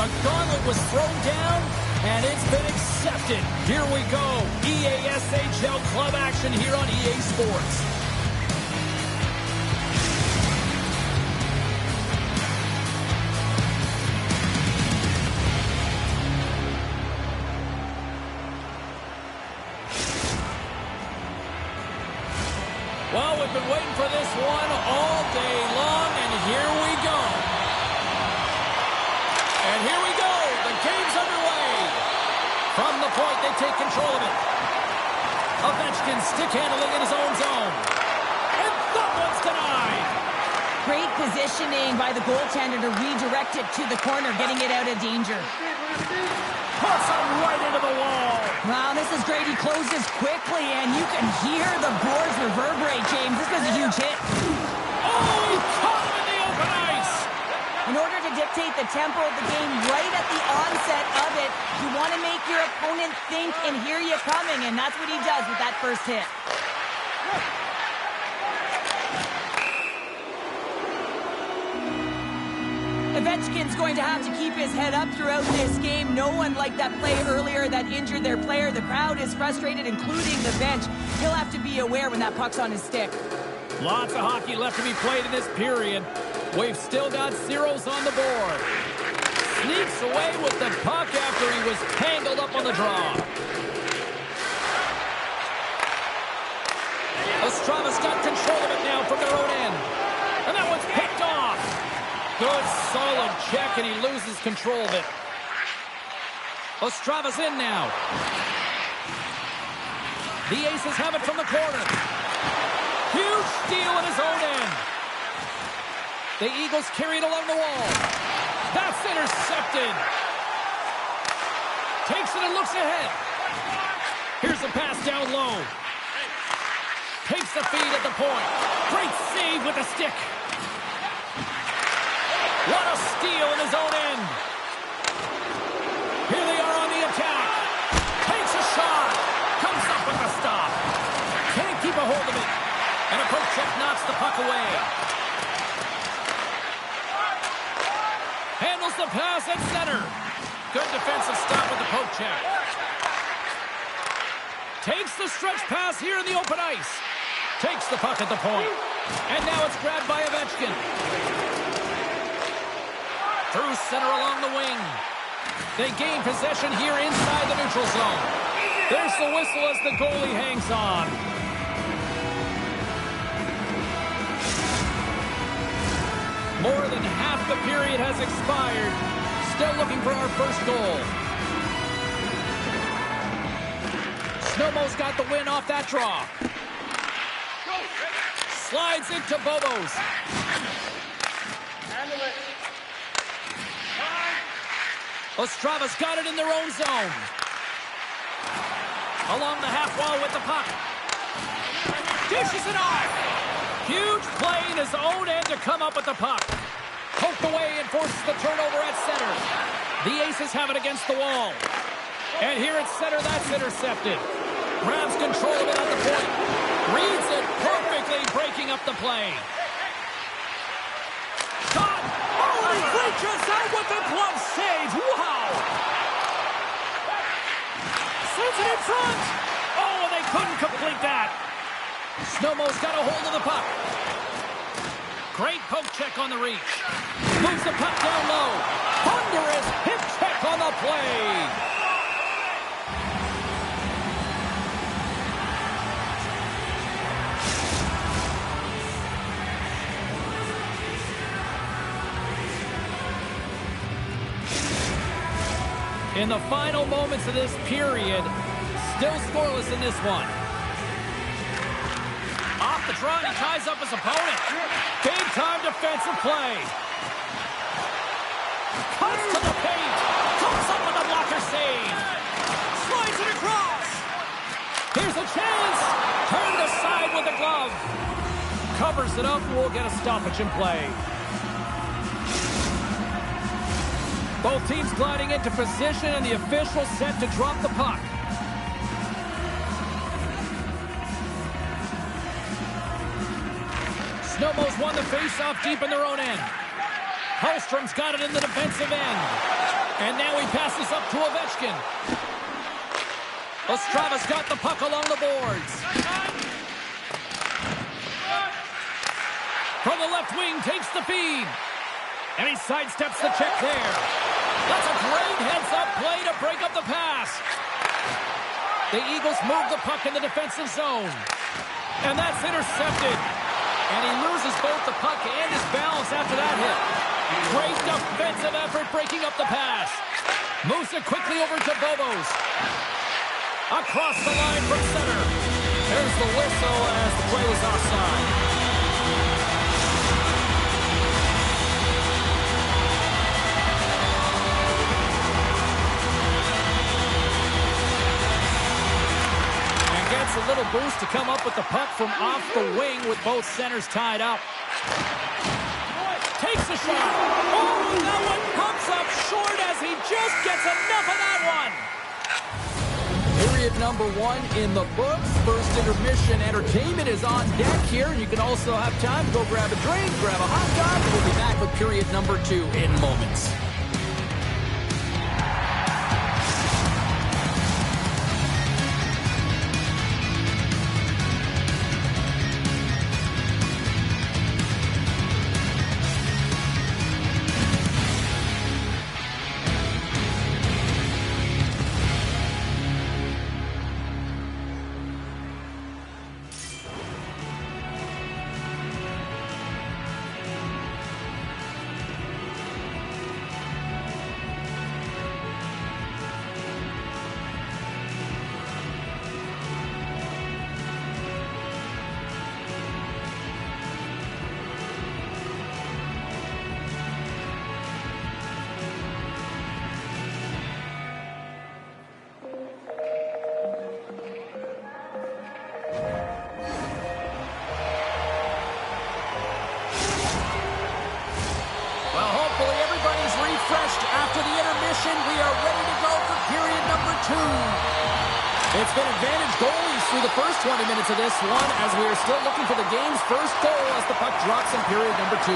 The gauntlet was thrown down, and it's been accepted. Here we go. EASHL club action here on EA Sports. Well, we've been waiting for this one all day long, and here we go. And here we go. The game's underway. From the point, they take control of it. Ovechkin stick handling in his own zone. And that one's denied. Great positioning by the goaltender to redirect it to the corner, getting it out of danger. Puts him right into the wall. Wow, this is great. He closes quickly, and you can hear the boards reverberate, James. This was a huge hit. Oh, he caught him in the open ice. In order to dictate the tempo of the game right at the onset of it, you want to make your opponent think and hear you coming, and that's what he does with that first hit. Ovechkin's going to have to keep his head up throughout this game. No one liked that play earlier that injured their player. The crowd is frustrated, including the bench. He'll have to be aware when that puck's on his stick. Lots of hockey left to be played in this period. We've still got zeros on the board. Sneaks away with the puck after he was tangled up on the draw. Ostrava's got control of it now from their own end. And that one's picked off. Good, solid check, and he loses control of it. Ostrava's in now. The Aces have it from the corner. Huge steal in his own end. The Eagles carry it along the wall. That's intercepted. Takes it and looks ahead. Here's a pass down low. Takes the feed at the point. Great save with the stick. What a steal in his own end. Here they are on the attack. Takes a shot. Comes up with a stop. Can't keep a hold of it. And a poke check knocks the puck away. Handles the pass at center. Good defensive stop with the poke check. Takes the stretch pass here in the open ice. Takes the puck at the point. And now it's grabbed by Ovechkin. Through center along the wing. They gain possession here inside the neutral zone. There's the whistle as the goalie hangs on. More than half the period has expired. Still looking for our first goal. Snowmo's got the win off that draw. Slides into Bobos. Ostrava's got it in their own zone. Along the half wall with the puck. Dishes it off. Huge play in his own end to come up with the puck. Poked away and forces the turnover at center. The Aces have it against the wall. And here at center, that's intercepted. Grabs control of it at the point. Reads it perfectly, breaking up the play. Shot! Oh, he reaches out with the glove save. Wow! Sends it in front. Oh, and they couldn't complete that. Snowmo's got a hold of the puck. Great poke check on the reach. Moves the puck down low. Thunderous hip check on the play. In the final moments of this period, still scoreless in this one. Off the draw, he ties up his opponent. Big-time defensive play. Cuts to the paint. Comes up with a blocker save. Slides it across. Here's a chance. Turned aside with a glove. Covers it up and we'll get a stoppage in play. Both teams gliding into position, and the official set to drop the puck. Snowmo's won the faceoff deep in their own end. Hallstrom's got it in the defensive end. And now he passes up to Ovechkin. Ostrava's got the puck along the boards. From the left wing, takes the feed. And he sidesteps the check there. That's a great heads-up play to break up the pass. The Eagles move the puck in the defensive zone. And that's intercepted. And he loses both the puck and his balance after that hit. Great defensive effort breaking up the pass. Moves it quickly over to Bobos. Across the line from center. There's the whistle as the play was offside. Gets a little boost to come up with the puck from off the wing with both centers tied up. Takes a shot. Oh, that one comes up short as he just gets enough of that one. Period number 1 in the books. First intermission entertainment is on deck here. You can also have time to go grab a drink, grab a hot dog, and we'll be back with period number 2 in moments. After the intermission, we are ready to go for period number 2. It's been advantage goalies through the first 20 minutes of this one as we are still looking for the game's first goal as the puck drops in period number 2.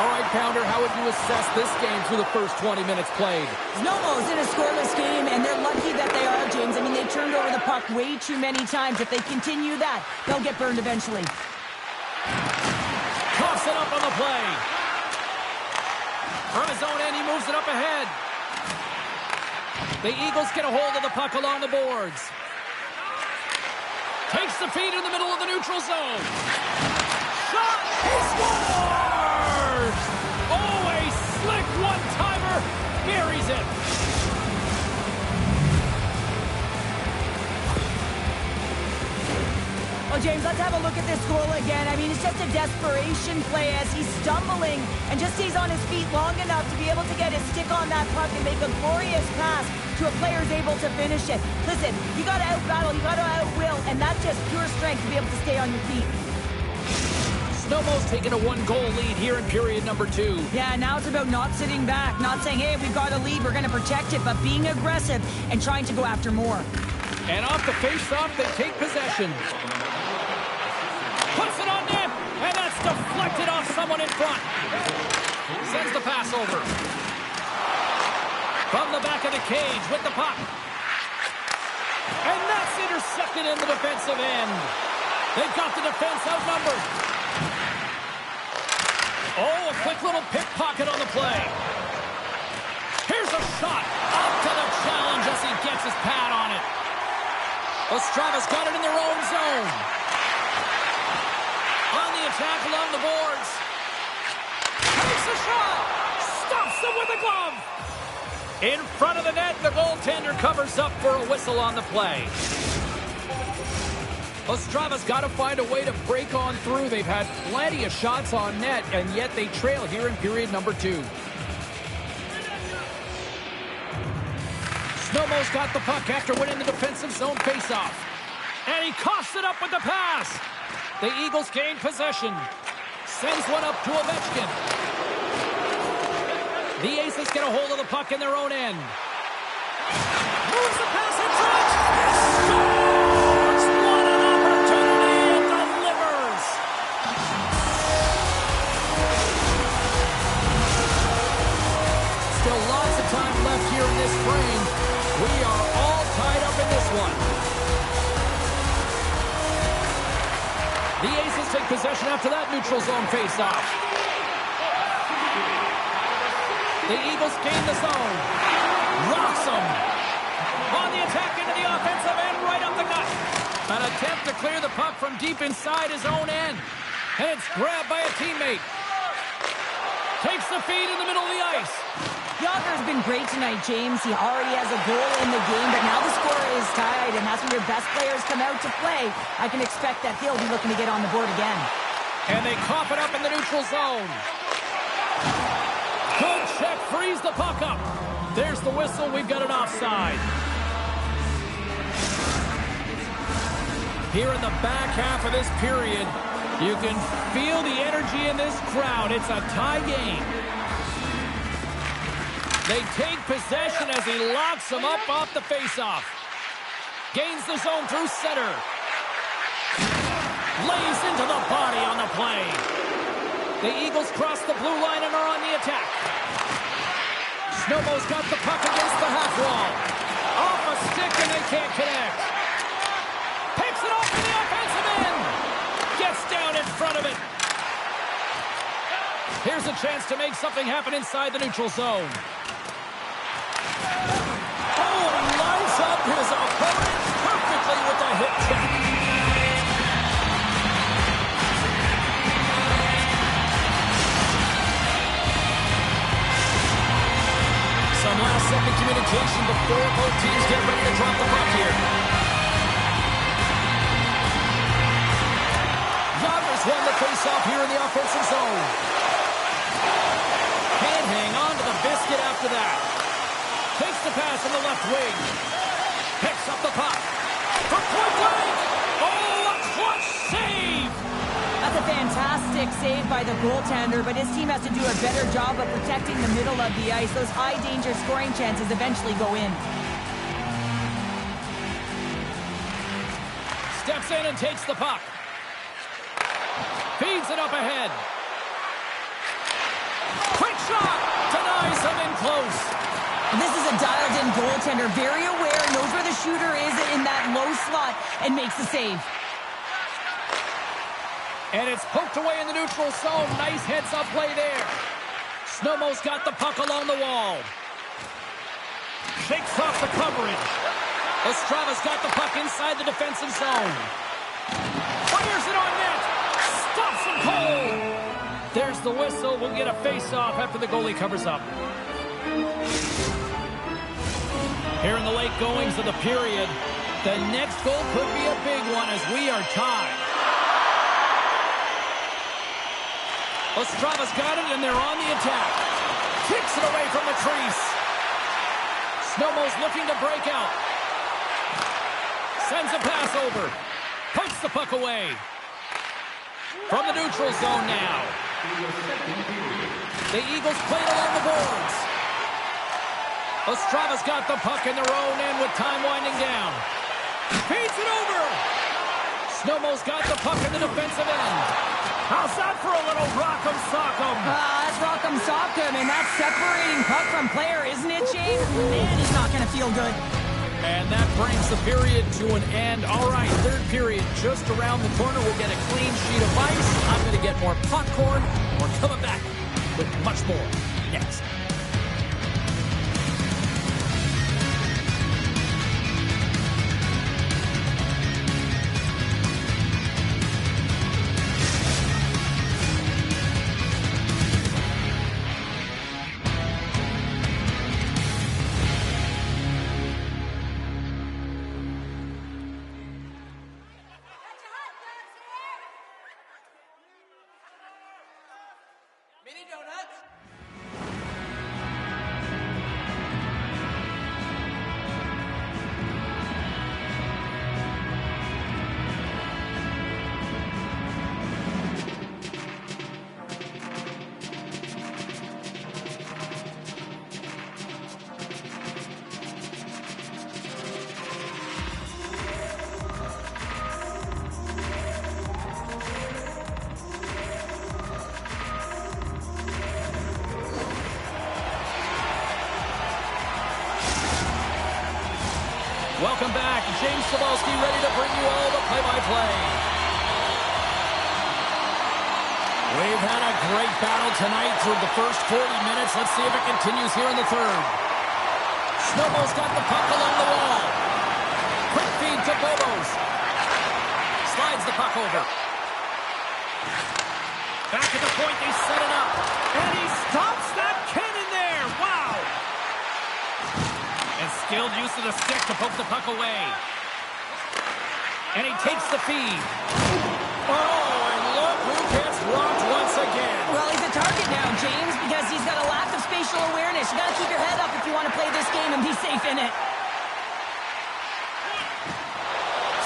All right, Pounder, how would you assess this game through the first 20 minutes played? Znojmo's in a scoreless game, and they're lucky that they are, James. I mean, they turned over the puck way too many times. If they continue that, they'll get burned eventually. Coughs it up on the play. From his own end, he moves it up ahead. The Eagles get a hold of the puck along the boards. Takes the feed in the middle of the neutral zone. Shot! He scores! Oh, a slick one-timer. Buries it. Well, James, let's have a look at this goal again. I mean, it's just a desperation play as he's stumbling and just stays on his feet long enough to be able to get his stick on that puck and make a glorious pass to a player who's able to finish it. Listen, you got to out-battle, you got to out-will, and that's just pure strength to be able to stay on your feet. Znojmo's taking a 1-goal lead here in period number 2. Yeah, now it's about not sitting back, not saying, hey, we've got a lead, we're going to protect it, but being aggressive and trying to go after more. And off the face-off, they take possession. Puts it on net, and that's deflected off someone in front. Sends the pass over. From the back of the cage with the puck. And that's intercepted in the defensive end. They've got the defense outnumbered. Oh, a quick little pickpocket on the play. Here's a shot. Up to the challenge as he gets his pad on it. Ostrava's got it in their own zone. On the attack along the boards. Takes a shot. Stops him with a glove. In front of the net, the goaltender covers up for a whistle on the play. Ostrava's got to find a way to break on through. They've had plenty of shots on net, and yet they trail here in period number 2. Znojmo's got the puck after winning the defensive zone faceoff. And he coughs it up with the pass. The Eagles gain possession. Sends one up to Ovechkin. The Aces get a hold of the puck in their own end. Moves the pass in front. Scores! What an opportunity and delivers! Still lots of time this frame. We are all tied up in this one. The Aces take possession after that neutral zone face-off. The Eagles gain the zone. Rocks them. On the attack into the offensive end, right up the gut. An attempt to clear the puck from deep inside his own end. And it's grabbed by a teammate. Takes the feed in the middle of the ice. Yager's been great tonight, James. He already has a goal in the game, but now the score is tied, and that's when your best players come out to play. I can expect that he'll be looking to get on the board again. And they cough it up in the neutral zone. Good check, frees the puck up. There's the whistle. We've got an offside. Here in the back half of this period, you can feel the energy in this crowd. It's a tie game. They take possession as he locks them up off the faceoff. Gains the zone through center. Lays into the body on the play. The Eagles cross the blue line and are on the attack. Znojmo's got the puck against the half wall. Off a stick and they can't connect. Picks it off in the offensive end. Gets down in front of it. Here's a chance to make something happen inside the neutral zone. Oh, he lines up his opponent perfectly with the hip check. Some last-second communication before both teams get ready to drop the puck here. Yager's won the face-off here in the offensive zone. Can't hang on to the biscuit after that. Takes the pass in the left wing. Picks up the puck. From point blank. Oh, a clutch save. That's a fantastic save by the goaltender, but his team has to do a better job of protecting the middle of the ice. Those high-danger scoring chances eventually go in. Steps in and takes the puck. Feeds it up ahead. Quick shot. Denies him in close. This is a dialed-in goaltender, very aware, knows where the shooter is in that low slot, and makes the save. And it's poked away in the neutral zone. Nice heads-up play there. Znojmo's got the puck along the wall. Shakes off the coverage. Ostrava's got the puck inside the defensive zone. Fires it on net. Stops him cold. There's the whistle. We'll get a face-off after the goalie covers up. Here in the late goings of the period, the next goal could be a big one as we are tied. Ostrava's got it, and they're on the attack. Kicks it away from the crease. Znojmo's looking to break out. Sends a pass over. Pokes the puck away. From the neutral zone now. The Eagles play it along the boards. Ostrava's got the puck in their own end with time winding down. Feeds it over. Znojmo's got the puck in the defensive end. How's that for a little rock'em sock'em? That's rock'em sock'em, and that's separating puck from player, isn't it, James? Man, he's not going to feel good. And that brings the period to an end. All right, third period just around the corner. We'll get a clean sheet of ice. I'm going to get more popcorn. We're coming back with much more next. Mini donuts? Welcome back. James Cebulski ready to bring you all the play-by-play. We've had a great battle tonight through the first 40 minutes. Let's see if it continues here in the third. Znojmo's got the puck along the wall. Quick feed to Bobos. Slides the puck over. Back at the point, they set it up. And he stops that cannon there. Wow. And skilled use of the stick to poke the puck away. And he takes the feed. Oh, and look who gets rocked once again. Well, he's a target now, James, because he's got a lack of spatial awareness. You got to keep your head up if you want to play this game and be safe in it.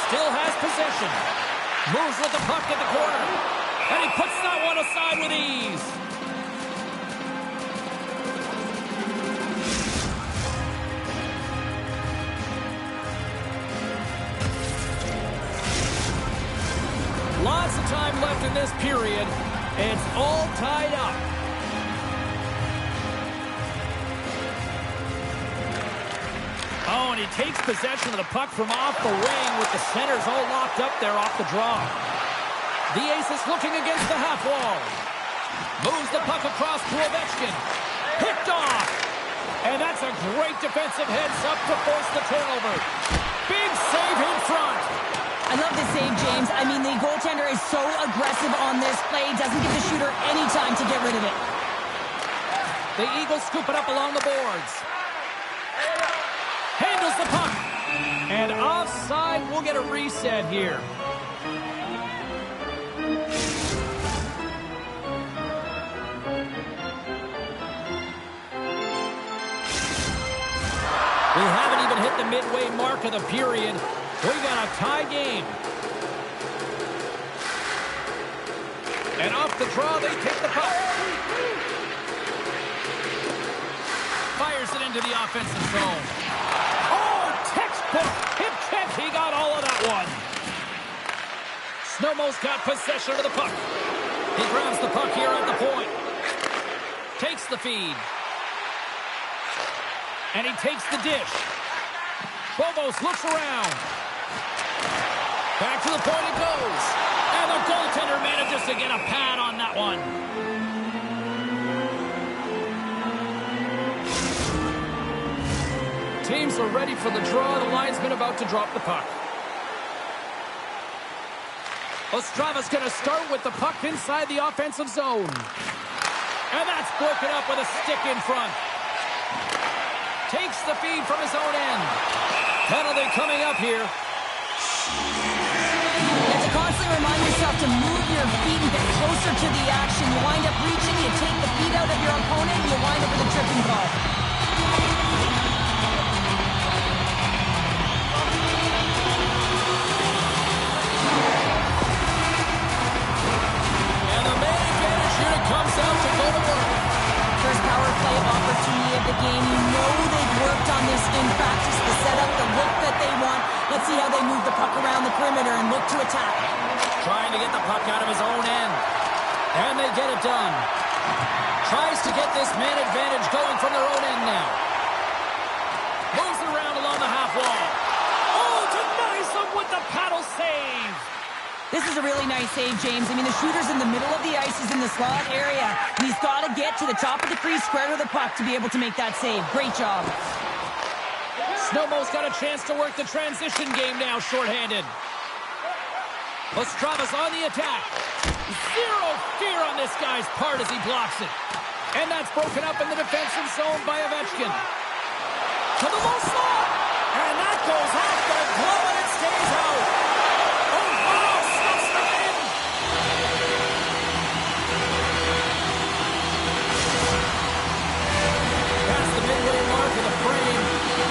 Still has possession. Moves with the puck at the corner. And he puts that one aside with ease. Lots of time left in this period. It's all tied up. Oh, and he takes possession of the puck from off the wing with the centers all locked up there off the draw. The ace is looking against the half wall. Moves the puck across to Ovechkin. Picked off. And that's a great defensive heads-up to force the turnover. Big save in front. I love this save, James. I mean, the goaltender is so aggressive on this play. Doesn't give the shooter any time to get rid of it. The Eagles scoop it up along the boards. Handles the puck. And offside, we'll get a reset here. We haven't even hit the midway mark of the period. We've got a tie game. And off the draw, they take the puck. Fires it into the offensive zone. Oh, textbook hip check. He got all of that one. Znojmo's got possession of the puck. He grabs the puck here at the point. Takes the feed. And he takes the dish. Bobos looks around. Back to the point it goes. And the goaltender manages to get a pad on that one. Teams are ready for the draw. The linesman about to drop the puck. Ostrava's going to start with the puck inside the offensive zone. And that's broken up with a stick in front. Takes the feed from his own end. Penalty coming up here. You have to constantly remind yourself to move your feet and get closer to the action. You wind up reaching, you take the feet out of your opponent, and you wind up with a tripping call. And the man advantage unit comes out to go to work. First power play opportunity of the game. You know they've worked on this in practice, the setup, the look that they want. Let's see how they move the puck around the perimeter and look to attack. Trying to get the puck out of his own end. And they get it done. Tries to get this man advantage going from their own end now. Moves it around along the half wall. Oh, denies them with the paddle save. This is a really nice save, James. I mean, the shooter's in the middle of the ice. He's in the slot area. And he's got to get to the top of the crease, square to the puck to be able to make that save. Great job. Znojmo's got a chance to work the transition game now, shorthanded. Ostrava's on the attack. Zero fear on this guy's part as he blocks it. And that's broken up in the defensive zone by Ovechkin. To the low slot. And that goes off the glove and it stays out. Oh, wow, stuffs the in. Past the midway mark of the frame.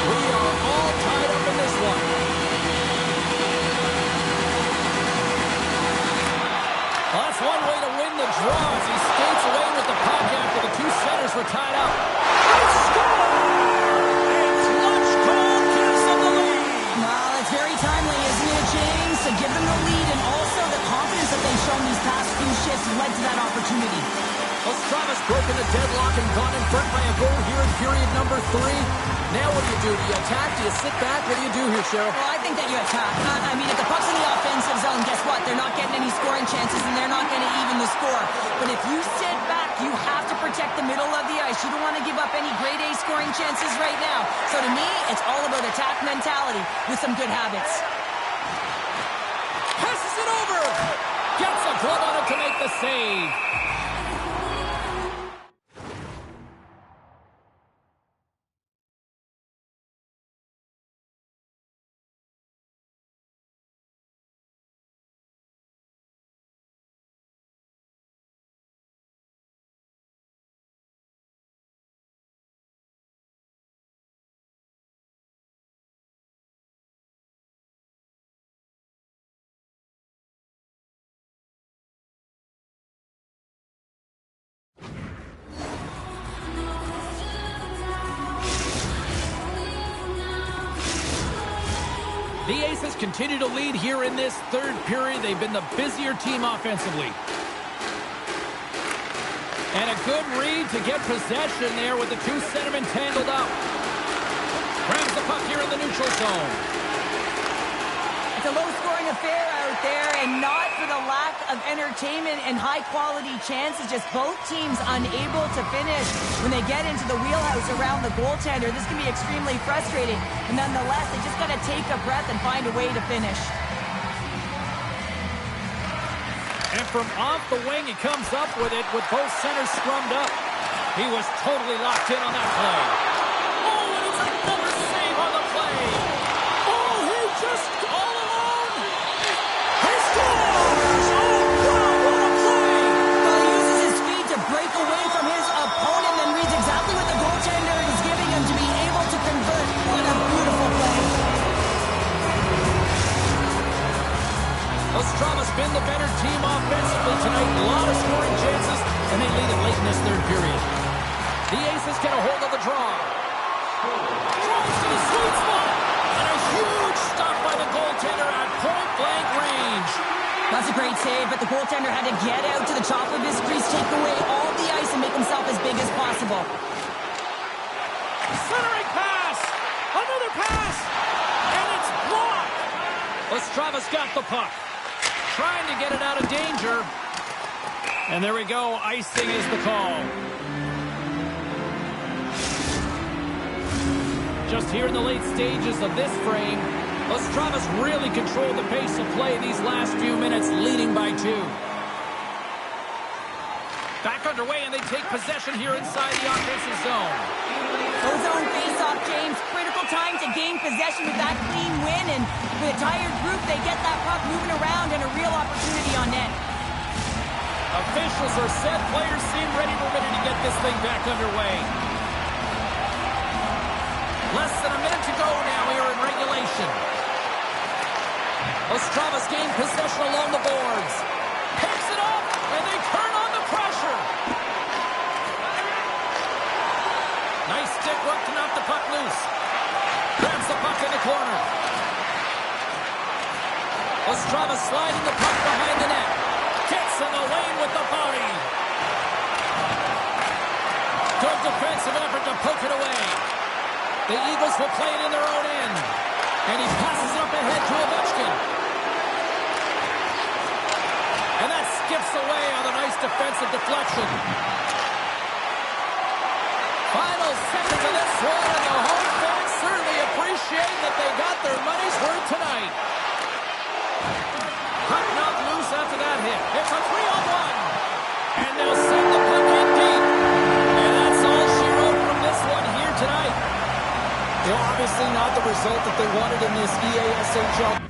We are all tied up in this one. Well, that's one way to win the draw as he skates away with the puck after the two centers were tied up. He scores! And clutch goal gives them the lead. Well, it's very a deadlock and gone in front by a goal here in period number 3. Now what do? Do you attack? Do you sit back? What do you do here, Cheryl? Well, I think that you attack. I mean, if the puck's in the offensive zone, guess what? They're not getting any scoring chances, and they're not going to even the score. But if you sit back, you have to protect the middle of the ice. You don't want to give up any grade A scoring chances right now. So to me, it's all about attack mentality with some good habits. Passes it over. Gets a glove on it to make the save. The Aces continue to lead here in this third period. They've been the busier team offensively. And a good read to get possession there with the two centermen tangled up. Grabs the puck here in the neutral zone. It's a low-scoring affair out there, and not for the lack of entertainment and high-quality chances. Just both teams unable to finish when they get into the wheelhouse around the goaltender. This can be extremely frustrating, but nonetheless, they just got to take a breath and find a way to finish. And from off the wing, he comes up with it with both centers scrummed up. He was totally locked in on that play. Oh, and it's another save on the play. Oh, he just all alone. He scores! Oh, wow, what a play! Well, he uses his speed to break away from his opponent, then reads exactly what the goaltender is giving him to be able to convert. What a beautiful play. Chlastpumpy's been the better team offensively tonight. A lot of scoring chances, and they lead it late in this third period. The Aces get a hold of the draw. Drives to the sweet spot. And a huge stop by the goaltender at point-blank range. That's a great save, but the goaltender had to get out to the top of his crease, take away all the ice, and make himself as big as possible. Centering pass. Another pass. And it's blocked. Chlastpumpy's got the puck. Trying to get it out of danger. And there we go. Icing is the call. Just here in the late stages of this frame, Chlastpumpy's really controlled the pace of play these last few minutes, leading by 2. Back underway, and they take possession here inside the offensive zone. Zone face-off, James. Critical time to gain possession with that clean win, and with a tired group, they get that puck moving around and a real opportunity on net. Officials are set. Players seem ready to get this thing back underway. Less than a minute to go now here in regulation. Chlastpumpy's gained possession along the boards. Picks it up, and they turn on the pressure. Nice stick work to knock the puck loose. Grabs the puck in the corner. Chlastpumpy sliding the puck behind the net. Gets in the lane with the body. Good defensive effort to poke it away. The Eagles will play it in their own end. And he passes it up ahead to Ovechkin. And that skips away on a nice defensive deflection. Final seconds of this one, and the home fans certainly appreciate that they got their money's worth tonight. Puck knocked loose after that hit. It's a 3-on-1. And they'll send the puck in deep. And that's all she wrote from this one here tonight. You know, obviously not the result that they wanted in this EASHL.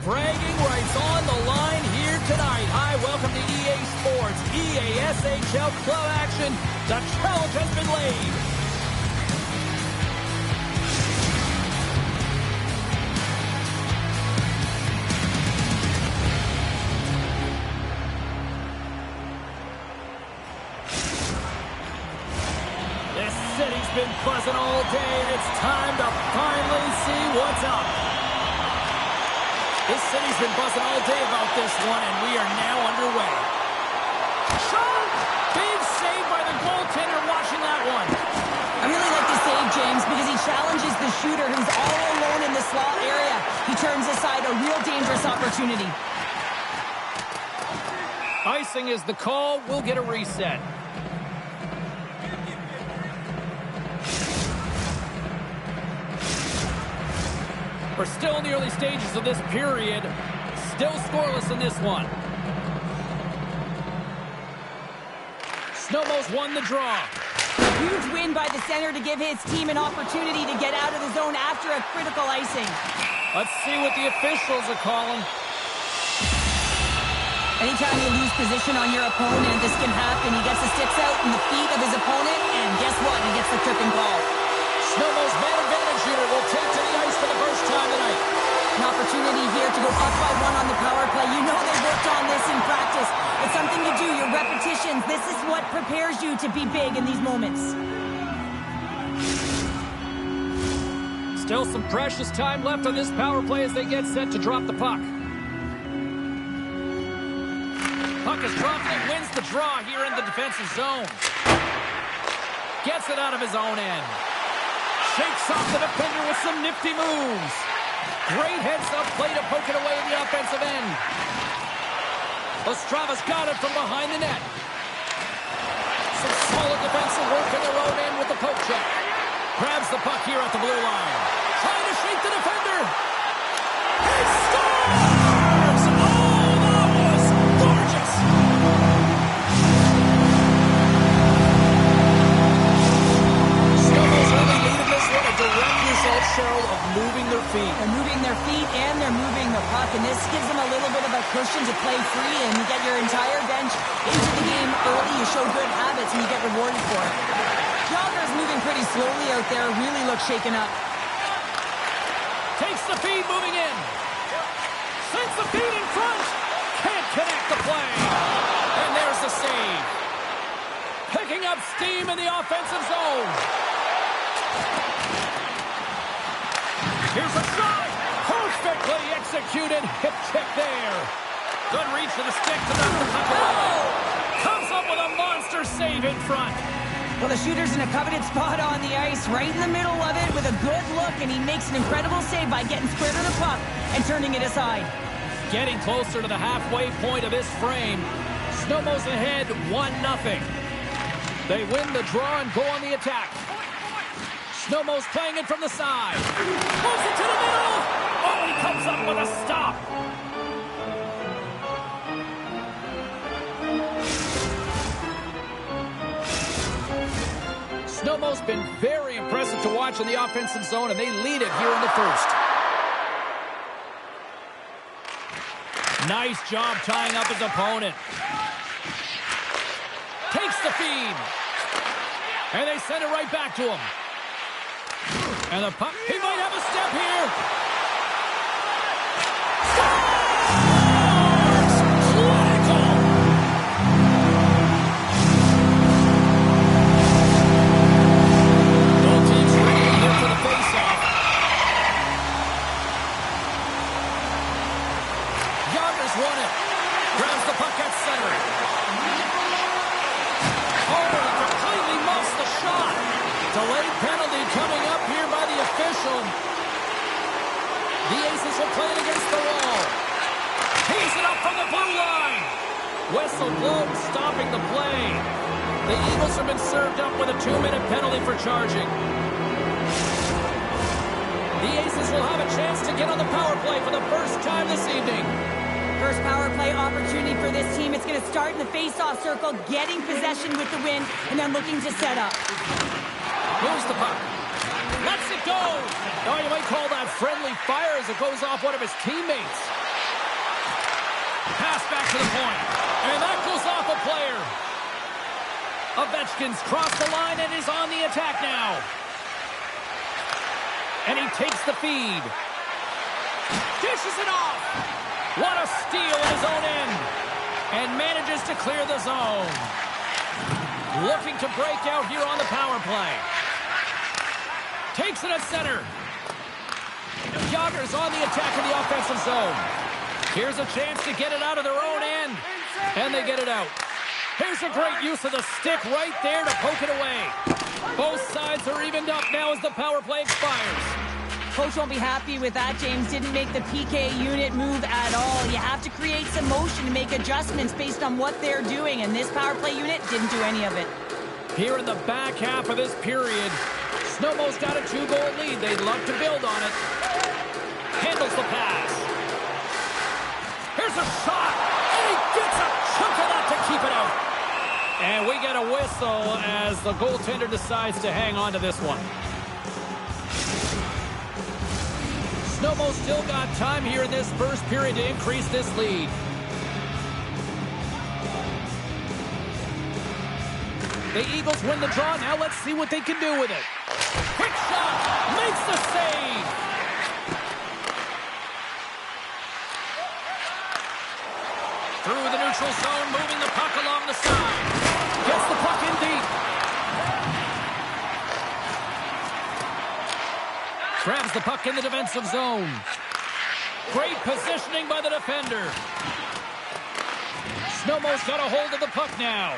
bragging rights on the line here tonight. Hi, welcome to EA Sports, EASHL club action. The challenge has been laid. This city's been buzzing all day, and it's time to finally see what's up. This city's been buzzing all day about this one, and we are now underway. Shot! Big save by the goaltender watching that one. I really like the save, James, because he challenges the shooter who's all alone in the slot area. He turns aside a real dangerous opportunity. Icing is the call. We'll get a reset. We're still in the early stages of this period. Still scoreless in this one. Snowmo's won the draw. Huge win by the center to give his team an opportunity to get out of the zone after a critical icing. Let's see what the officials are calling. Anytime you lose position on your opponent, this can happen. He gets the sticks out in the feet of his opponent, and guess what? He gets the tripping call. Snowmo's man advantage unit will take to the ice for the first time tonight. An opportunity here to go up by one on the power play. You know they worked on this in practice. It's something you do, your repetitions. This is what prepares you to be big in these moments. Still some precious time left on this power play as they get set to drop the puck. Puck is dropped and wins the draw here in the defensive zone. Gets it out of his own end. Shakes off the defender with some nifty moves. Great heads-up play to poke it away in the offensive end. Ostrava's got it from behind the net. Some solid defensive work in their own end with the poke check. Grabs the puck here at the blue line. Trying to shake the defender. He scores! Oh, that was gorgeous! Snowmo's early lead in this one, a direct result, Cheryl, of moving their feet. They're moving their feet and they're moving the puck, and this gives them a little bit of a cushion to play free, and you get your entire bench into the game early. You show good habits, and you get rewarded for it. Jogger's moving pretty slowly out there, really looks shaken up. Takes the feed, moving in. Sends the feed in front. Can't connect the play. And there's the save. Picking up steam in the offensive zone. Here's a shot. Perfectly executed. Hip check there. Good reach to the stick to knock the puck away. Comes up with a monster save in front. Well, the shooter's in a coveted spot on the ice, right in the middle of it with a good look, and he makes an incredible save by getting square to the puck and turning it aside. Getting closer to the halfway point of this frame. Snowmo's ahead 1-0. They win the draw and go on the attack. Snowmo's playing it from the side. Moves it to the middle. Oh, he comes up with a stop. Snowmo's been very impressive to watch in the offensive zone, and they lead it here in the first. Nice job tying up his opponent. Takes the feed. And they send it right back to him. And the puck, he might have a step here. Scores! Clinical! Both teams ready here for the face-off. Youngers won it. Grabs the puck at center. Oh, he completely muffs the shot. Delayed penalty coming up here by the official. The Aces will play it against the wall. Tees it up from the blue line. Whistle blown, stopping the play. The Eagles have been served up with a 2-minute penalty for charging. The Aces will have a chance to get on the power play for the first time this evening. First power play opportunity for this team. It's going to start in the face-off circle, getting possession with the win, and then looking to set up. Moves the puck. Lets it go. Oh, you might call that friendly fire as it goes off one of his teammates. Pass back to the point. And that goes off a player. Ovechkin's crossed the line and is on the attack now. And he takes the feed. Dishes it off. What a steal at his own end. And manages to clear the zone. Looking to break out here on the power play. Takes it at center. Joggers on the attack in the offensive zone. Here's a chance to get it out of their own end. And they get it out. Here's a great use of the stick right there to poke it away. Both sides are evened up now as the power play expires. Coach won't be happy with that, James. Didn't make the PK unit move at all. You have to create some motion to make adjustments based on what they're doing, and this power play unit didn't do any of it. Here in the back half of this period, Znojmo's got a 2-goal lead. They'd love to build on it. Handles the pass. Here's a shot, and he gets a chunk of that to keep it out. And we get a whistle as the goaltender decides to hang on to this one. Znojmo's still got time here in this first period to increase this lead. The Eagles win the draw. Now let's see what they can do with it. Quick shot. Makes the save. Through the neutral zone, moving the puck along the side. Gets the puck in deep. Grabs the puck in the defensive zone. Great positioning by the defender. Znojmo's got a hold of the puck now.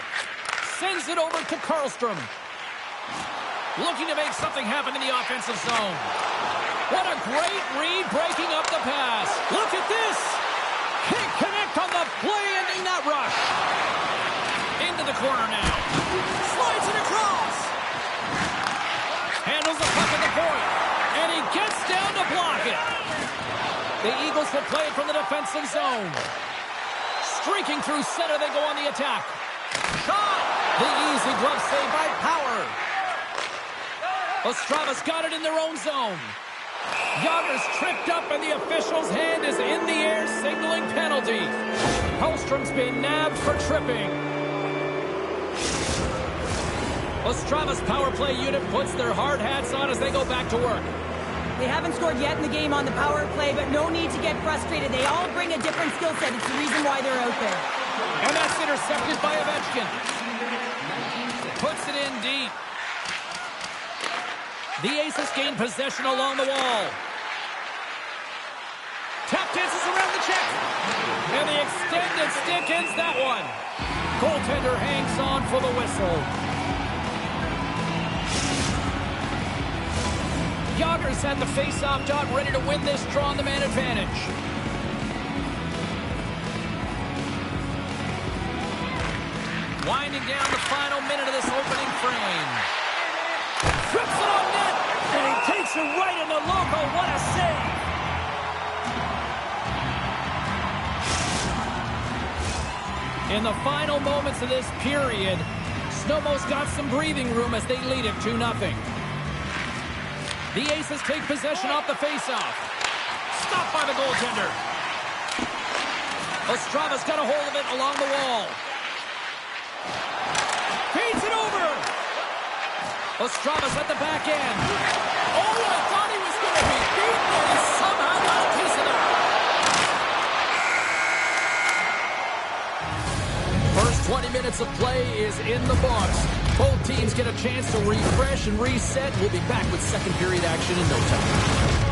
Sends it over to Karlstrom. Looking to make something happen in the offensive zone. What a great read breaking up the pass. Look at this. Can't connect on the play ending that rush. Into the corner now. Slides it across. Handles the puck at the point. And he gets down to block it. The Eagles will play it from the defensive zone. Streaking through center, they go on the attack. Shot! The easy glove save by Power. Ostrava's got it in their own zone. Yager's tripped up and the official's hand is in the air signaling penalty. Hellstrom's been nabbed for tripping. Ostrava's power play unit puts their hard hats on as they go back to work. They haven't scored yet in the game on the power play, but no need to get frustrated. They all bring a different skill set. It's the reason why they're out there. And that's intercepted by Ovechkin. Puts it in deep. The Aces gain possession along the wall. Tap dances around the check. And the extended stick ends that one. Goaltender hangs on for the whistle. Yager's at the face-off dot, ready to win this draw on the man advantage. Winding down the final minute of this opening frame. Trips it on net, and he takes it right in the logo. What a save! In the final moments of this period, Znojmo's got some breathing room as they lead it 2-0. The Aces take possession off the faceoff. Stopped by the goaltender. Ostrava's got a hold of it along the wall. Feeds it over. Ostrava's at the back end. Oh, I thought he was going to be beaten, and he somehow got a piece of that. First 20 minutes of play is in the books. Both teams get a chance to refresh and reset. We'll be back with second period action in no time.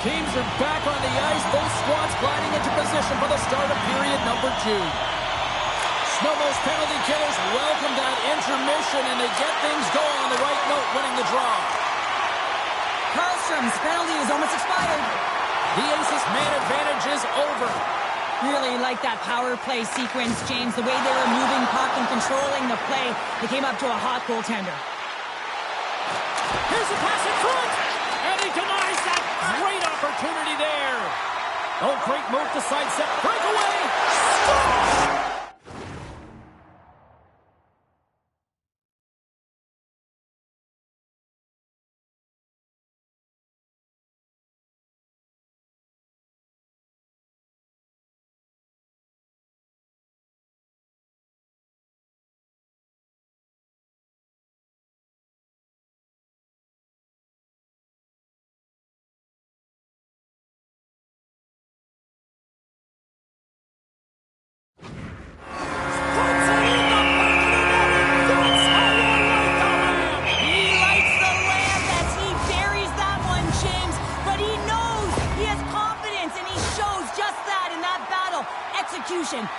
Teams are back on the ice. Both squads gliding into position for the start of period number 2. Snowmo's penalty killers welcome that intermission, and they get things going on the right note, winning the draw. Karlstrom's penalty is almost expired. The Aces' man advantage is over. Really like that power play sequence, James. The way they were moving puck and controlling the play. They came up to a hot goaltender. Here's a pass in front, and he denies that great opportunity there. Oh, great move to sidestep. Breakaway. Score!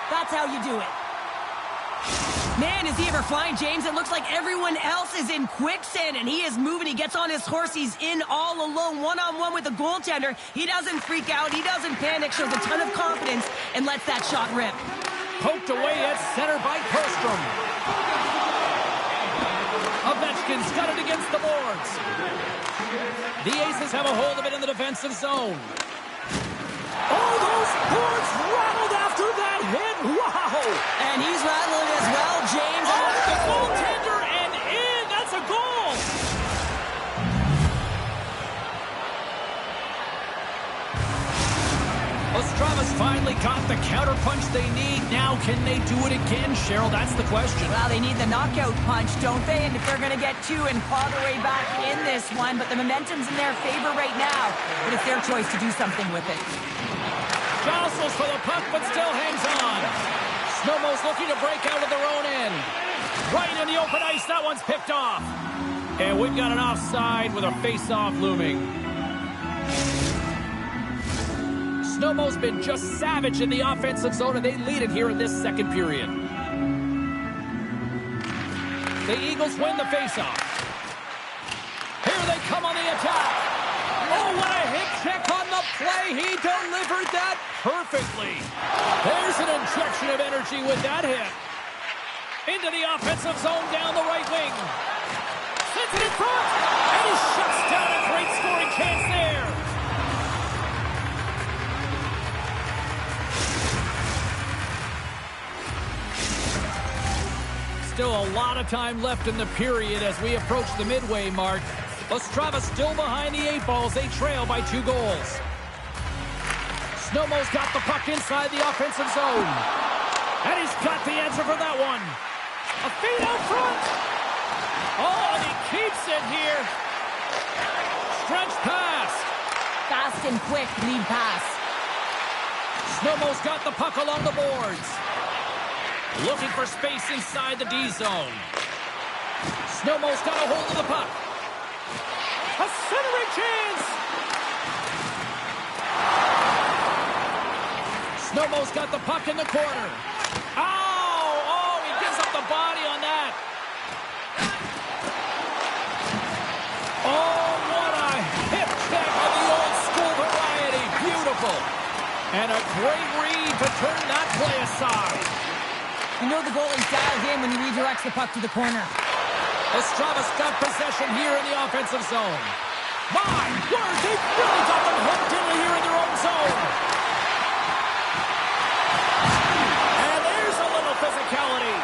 That's how you do it. Man, is he ever flying, James? It looks like everyone else is in quicksand, and he is moving. He gets on his horse. He's in all alone, one-on-one with the goaltender. He doesn't freak out. He doesn't panic. Shows a ton of confidence and lets that shot rip. Poked away at center by Kostrom. Ovechkin's got it against the boards. The Aces have a hold of it in the defensive zone. Oh, those boards rattled after that hit. Wow! And he's rattling as well, James. Oh, the goaltender and in. That's a goal. Ostrava's finally got the counterpunch they need. Now, can they do it again, Cheryl? That's the question. Well, they need the knockout punch, don't they? And if they're going to get two and claw their way back in this one, but the momentum's in their favor right now. But it's their choice to do something with it. Jostles for the puck, but still hangs on. Snowmo's looking to break out of their own end. Right in the open ice, that one's picked off. And we've got an offside with a face-off looming. Snowmo's been just savage in the offensive zone, and they lead it here in this second period. The Eagles win the face-off. Here they come on the attack. Oh, what a hit check on the play. He delivered that perfectly. There's an injection of energy with that hit. Into the offensive zone down the right wing. Sends it in front. And he shuts down a great scoring chance there. Still a lot of time left in the period as we approach the midway mark. Ostrava still behind the 8 balls. They trail by 2 goals. Snowmo's got the puck inside the offensive zone. And he's got the answer for that one. A feed out front. Oh, and he keeps it here. Stretch pass. Fast and quick lead pass. Snowmo's got the puck along the boards. Looking for space inside the D zone. Snowmo's got a hold of the puck. A centering chance! Snowmo's got the puck in the corner. Oh, he gives up the body on that. Oh, what a hip check of the old school variety. Beautiful. And a great read to turn that play aside. You know the goalie's dialed in when he redirects the puck to the corner. Ostrava's got possession here in the offensive zone. My word, they've really got them hooked in here in their own zone. And there's a little physicality.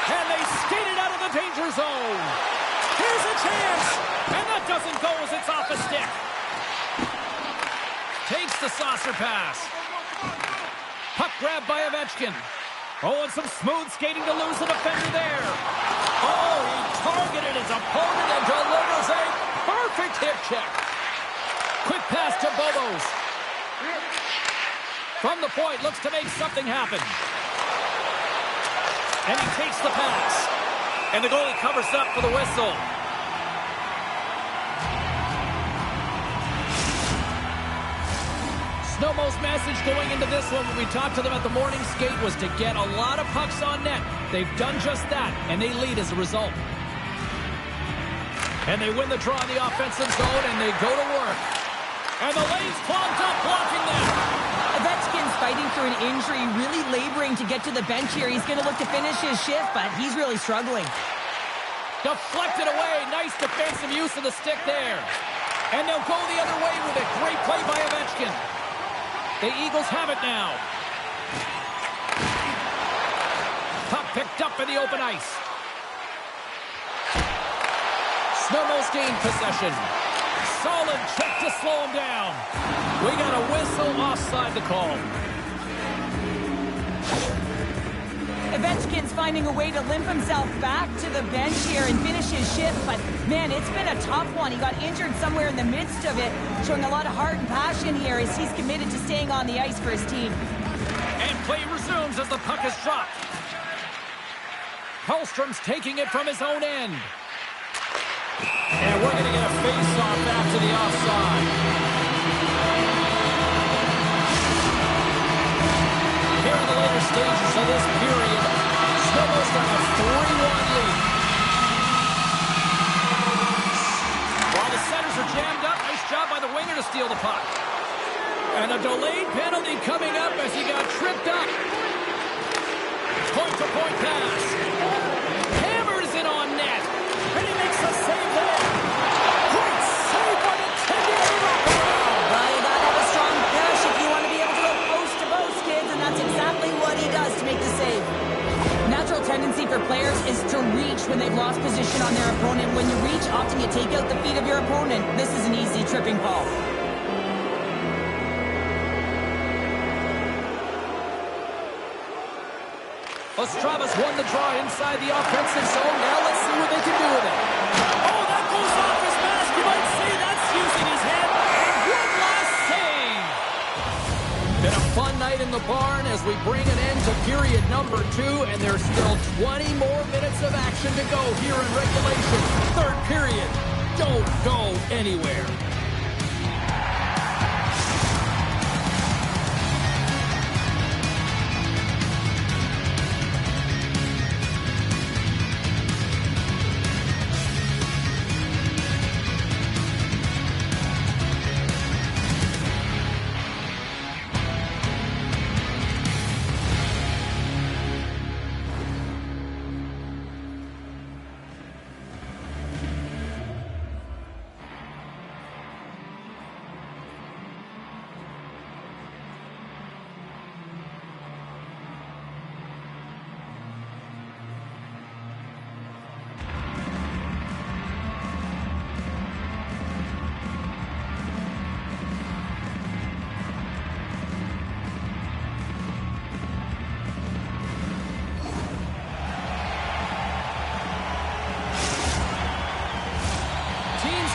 And they skated out of the danger zone. Here's a chance. And that doesn't go as it's off a stick. Takes the saucer pass. Puck grab by Ovechkin. Oh, and some smooth skating to lose the defender there. Oh, he targeted his opponent and delivers a perfect hip check. Quick pass to Bobos. From the point, looks to make something happen. And he takes the pass. And the goalie covers up for the whistle. Znojmo's message going into this one when we talked to them at the morning skate was to get a lot of pucks on net. They've done just that, and they lead as a result. And they win the draw in the offensive zone, and they go to work. And the lane's clogged up, blocking them. Ovechkin's fighting through an injury, really laboring to get to the bench here. He's going to look to finish his shift, but he's really struggling. Deflected away. Nice defensive use of the stick there. And they'll go the other way with it. Great play by Ovechkin. The Eagles have it now. Puck picked up in the open ice. Znojmo's gained possession. Solid check to slow him down. We got a whistle offside the call. Ovechkin's finding a way to limp himself back to the bench here and finish his shift, but man, it's been a tough one. He got injured somewhere in the midst of it, showing a lot of heart and passion here as he's committed to staying on the ice for his team. And play resumes as the puck is dropped. Hellstrom's taking it from his own end. And we're going to get a face-off after the offside. Here in the later stages of this period, Znojmo's got a 3-1 lead. While the centers are jammed up, nice job by the winger to steal the puck. And a delayed penalty coming up as he got tripped up. Point-to-point pass. Hammers it on net. And he makes a save there. Great save by the 10-year Well, you gotta have a strong push if you want to be able to go post-to-post, kids, and that's exactly what he does to make the save. Natural tendency for players is to reach when they've lost position on their opponent. When you reach, often you take out the feet of your opponent. This is an easy tripping ball. Ostravas won the draw inside the offensive zone. Now let's see what they can do with it. Oh, that goes off his mask. You might say that's using his head. One last save. Been a fun night in the barn as we bring an end to period number 2, and there's still 20 more minutes of action to go here in regulation. Third period. Don't go anywhere.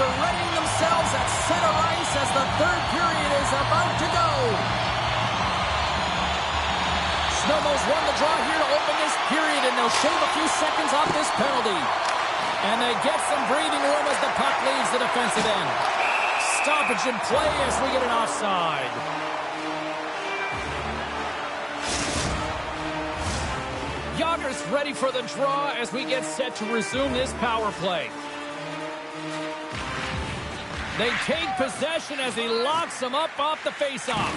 Are readying themselves at center ice as the third period is about to go. Znojmo's won the draw here to open this period, and they'll shave a few seconds off this penalty. And they get some breathing room as the puck leaves the defensive end. Stoppage in play as we get an offside. Yager's ready for the draw as we get set to resume this power play. They take possession as he locks them up off the faceoff.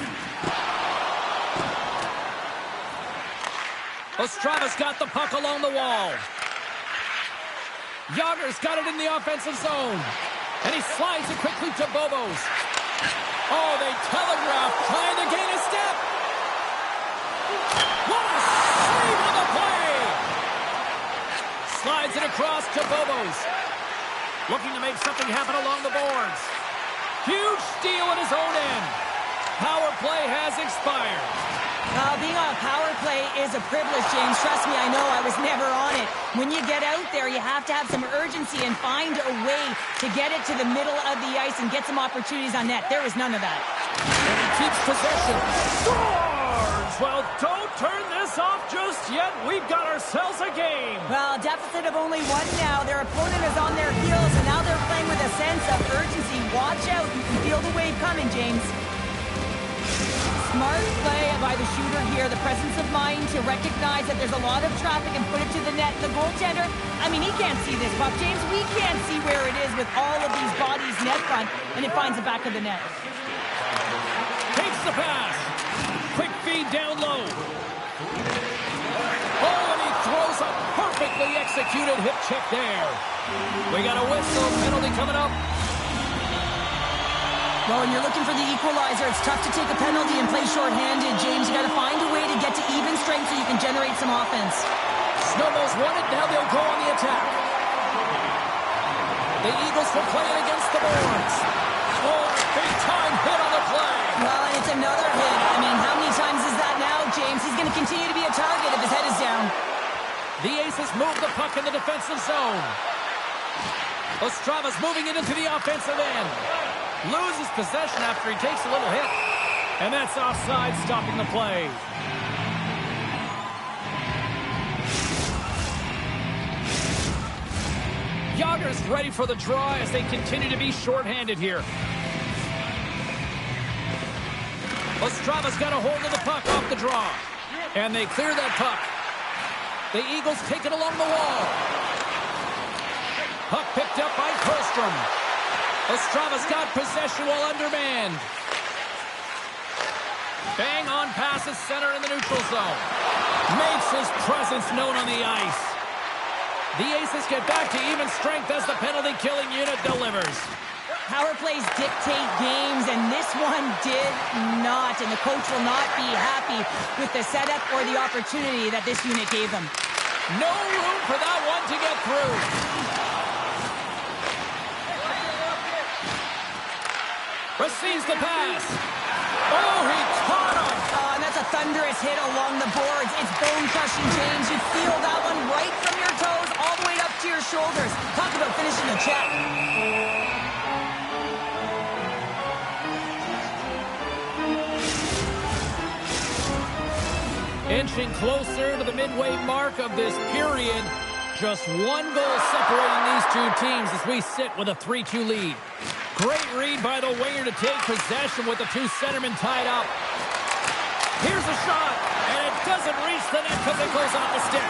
Ostravas got the puck along the wall. Yager's got it in the offensive zone. And he slides it quickly to Bobos. Oh, they telegraph, trying to gain a step. What a save on the play! Slides it across to Bobos. Looking to make something happen along the boards. Huge steal at his own end. Power play has expired. Being on a power play is a privilege, James. Trust me, I know. I was never on it. When you get out there, you have to have some urgency and find a way to get it to the middle of the ice and get some opportunities on net. There was none of that. And he keeps possession. Scores! Well, don't turn this off just yet. We've got ourselves a game. Well, deficit of only one now. Their opponent is on their heels, and now they're playing with a sense of urgency. Watch out. You can feel the wave coming, James. smart play by the shooter here. The presence of mind to recognize that there's a lot of traffic and put it to the net. The goaltender, I mean, he can't see this puck, James. We can't see where it is with all of these bodies net front, and it finds the back of the net. Takes the pass. Quick feed down low. Oh, and he throws a perfectly executed hip check there. We got a whistle. Penalty coming up. Well, when you're looking for the equalizer, it's tough to take a penalty and play shorthanded, James. You got to find a way to get to even strength so you can generate some offense. Snowballs won it. Now they'll go on the attack. The Eagles will play it against the boards. Oh, big-time hit on the play. Well, and it's another hit. I mean, how many times is that now, James? He's going to continue to be a target if his head is down. The Aces move the puck in the defensive zone. Ostrava's moving it into the offensive end. Loses possession after he takes a little hit. And that's offside, stopping the play. Yager's ready for the draw as they continue to be shorthanded here. Ostrava's got a hold of the puck off the draw. And they clear that puck. The Eagles take it along the wall. Puck picked up by Kostrom. Ostrava's got possession while undermanned. Bang on passes center in the neutral zone. Makes his presence known on the ice. The Aces get back to even strength as the penalty-killing unit delivers. Power plays dictate games, and this one did not. And the coach will not be happy with the setup or the opportunity that this unit gave them. No room for that one to get through. Receives the pass. Oh, he caught him. And that's a thunderous hit along the boards. It's bone-crushing, James. You feel that one right from your toes all the way up to your shoulders. Talk about finishing the check. Inching closer to the midway mark of this period. Just one goal separating these two teams as we sit with a 3-2 lead. Great read by the winger to take possession with the two centermen tied up. Here's a shot, and it doesn't reach the net because it goes off the stick.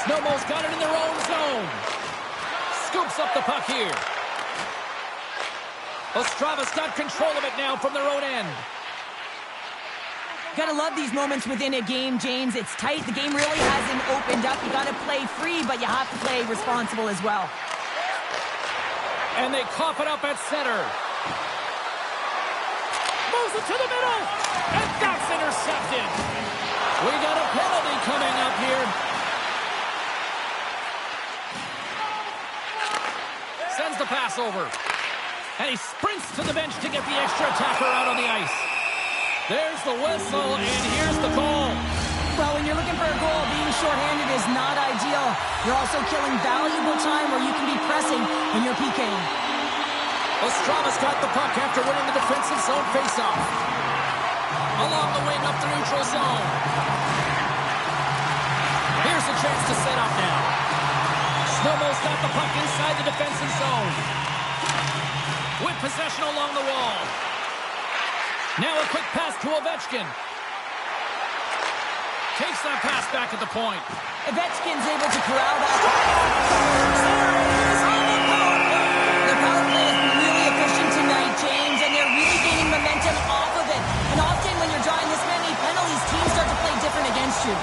Snowball's got it in their own zone. Scoops up the puck here. Ostrava's got control of it now from their own end. Gotta love these moments within a game, James. It's tight. The game really hasn't opened up. You gotta play free, but you have to play responsible as well. And they cough it up at center. Moves it to the middle. And that's intercepted. We got a penalty coming up here. Sends the pass over. And he sprints to the bench to get the extra attacker out on the ice. There's the whistle, and here's the call. Well, when you're looking for a goal, being shorthanded is not ideal. You're also killing valuable time where you can be pressing when you're PKing. Ostrava's got the puck after winning the defensive zone faceoff. Along the wing up the neutral zone. Here's a chance to set up now. Snowball's got the puck inside the defensive zone. With possession along the wall. Now a quick pass to Ovechkin. Takes that pass back at the point. Ovechkin's able to corral that. There it is on the power play. The power play has been really efficient tonight, James, and they're really gaining momentum off of it. And often when you're drawing this many penalties, teams start to play different against you.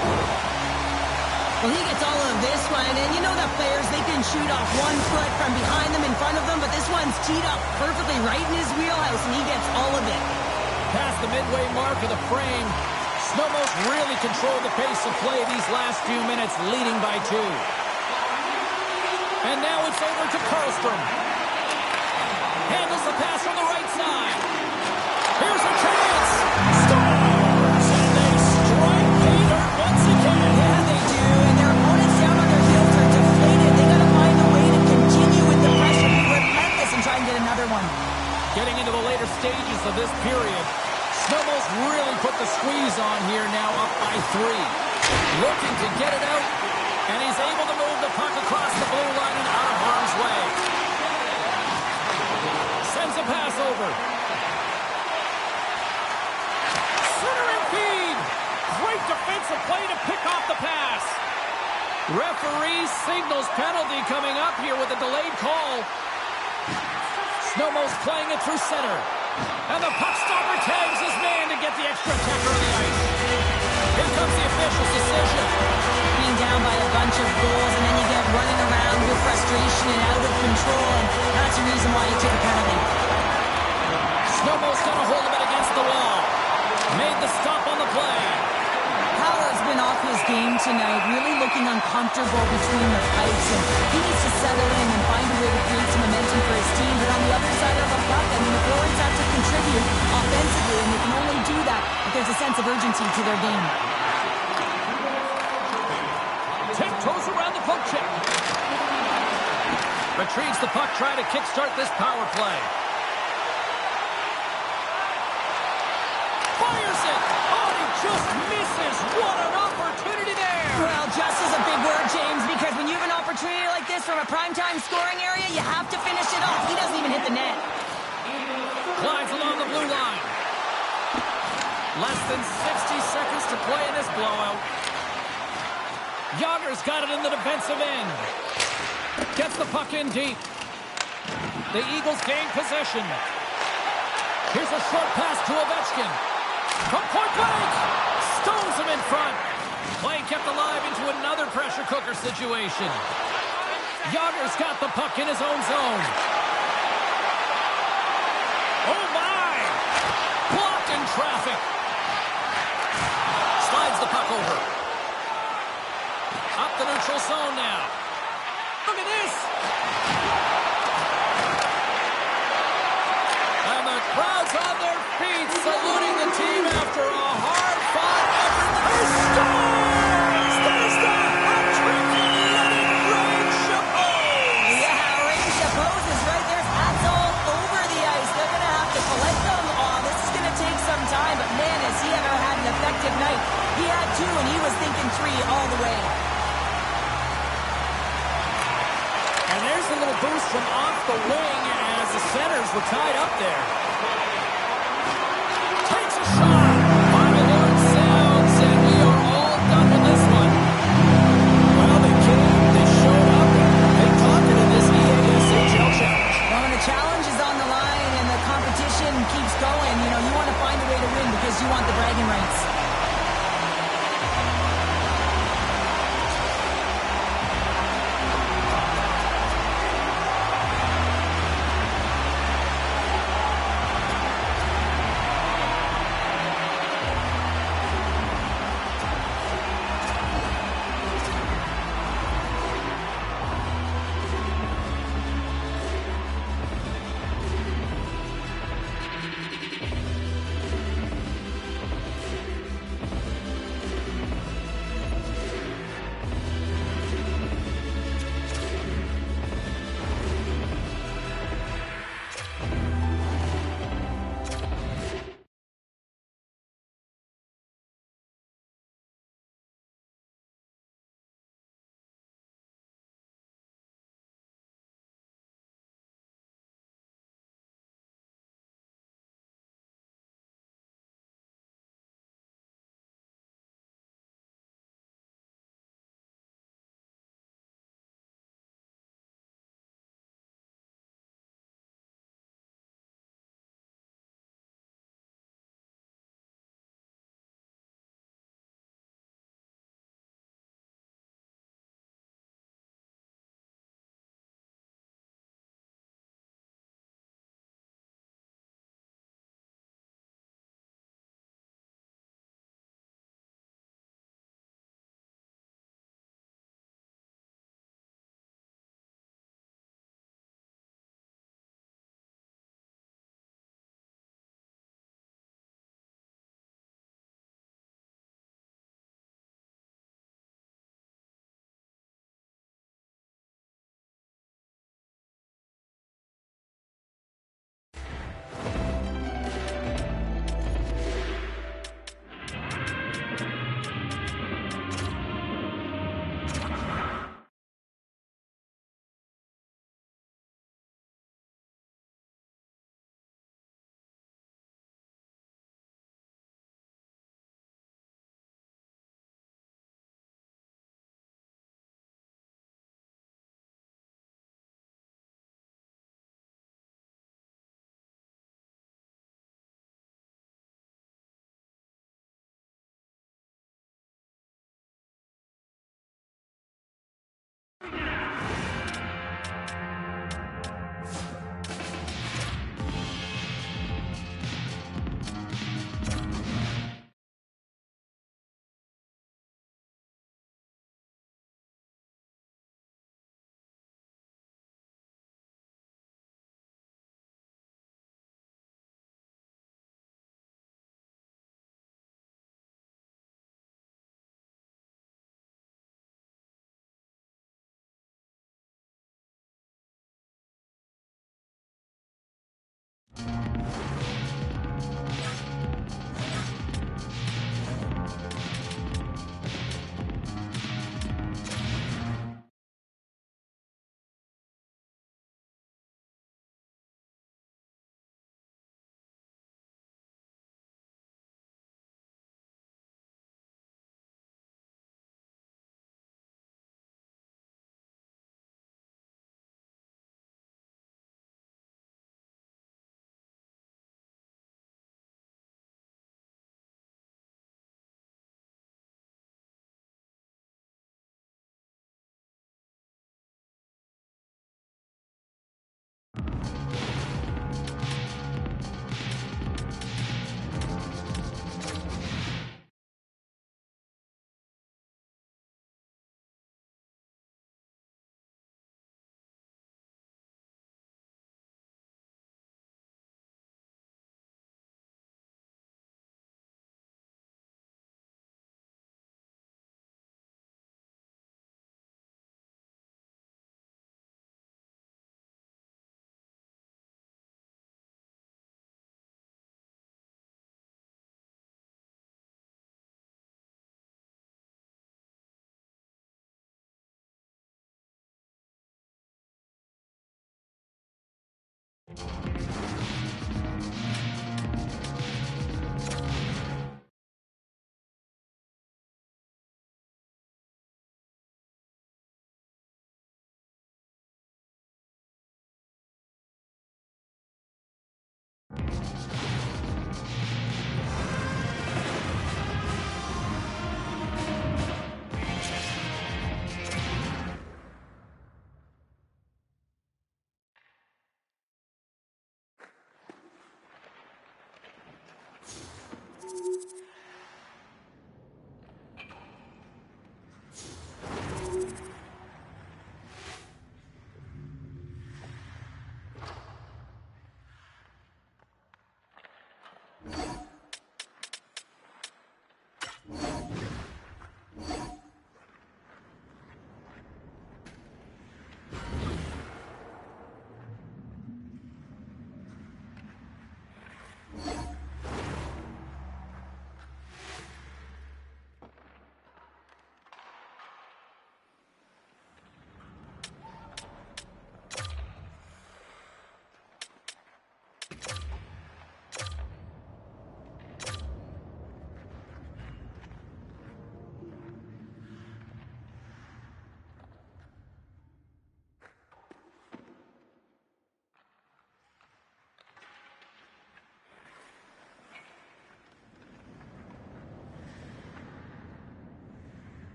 Well, he gets all of this one, and you know that players, they can shoot off 1 foot from behind them, in front of them, but this one's teed up perfectly right in his wheelhouse, and he gets all of it. Past the midway mark of the frame, Snowmo's really controlled the pace of play these last few minutes, leading by 2. And now it's over to Karlstrom. Handles the pass from the right side. Here's a chance. Scores! And they strike pay dirt once again. Yeah, they do. And their opponents down on their heels are deflated. They got to find a way to continue with the pressure, be relentless, and try and get another one. Getting into the later stages of this period, Snowball's really put the squeeze on here, now up by 3. Looking to get it out, and he's able to move the puck across the blue line and out of harm's way. Sends a pass over. defensive play to pick off the pass. Referee signals penalty coming up here with a delayed call. Znojmo's playing it through center. And the puck stopper tags his man to get the extra attacker on the ice. Here comes the official's decision. Being down by a bunch of goals, and then you get running around with frustration and out of control, and that's the reason why you took a penalty. Znojmo's got a hold of it against the wall. Made the stop on the play. Power's been off his game tonight, really looking uncomfortable between the pipes, and he needs to settle in and find a way to create some momentum for his team. But on the other side of the puck, I mean, the forwards have to contribute offensively, and they can only do that if there's a sense of urgency to their game. Tiptoes around the poke check. Retrieves the puck, trying to kickstart this power play. Fires it! Oh, he just misses! What an opportunity there! Well, just is a big word, James, because when you have an opportunity like this from a primetime scoring area, you have to finish it off. He doesn't even hit the net. Glides along the blue line. Less than 60 seconds to play in this blowout. Yager's got it in the defensive end. Gets the puck in deep. The Eagles gain possession. Here's a short pass to Ovechkin. From point blank! Stones him in front. Play kept alive into another pressure cooker situation. Yager's got the puck in his own zone. Oh my! Blocked in traffic. Slides the puck over. Up the neutral zone now. Look at this! And the crowd's on their feet, saluting the team after a hard-fought effort. They scores! That is the hat-trick letting Rain Chapeau! Yeah, Rain Chapeau is right there. Hats all over the ice. They're going to have to collect them. Oh, this is going to take some time, but man, has he ever had an effective night. He had two, and he was thinking three all the way. And there's a little boost from off the wing as the centers were tied up there. Takes a shot. Final word sounds, and we are all done with this one. Well, they came, they showed up, and they conquered in this UEGHL challenge. Well, when the challenge is on the line and the competition keeps going, you know, you want to find a way to win because you want the bragging rights.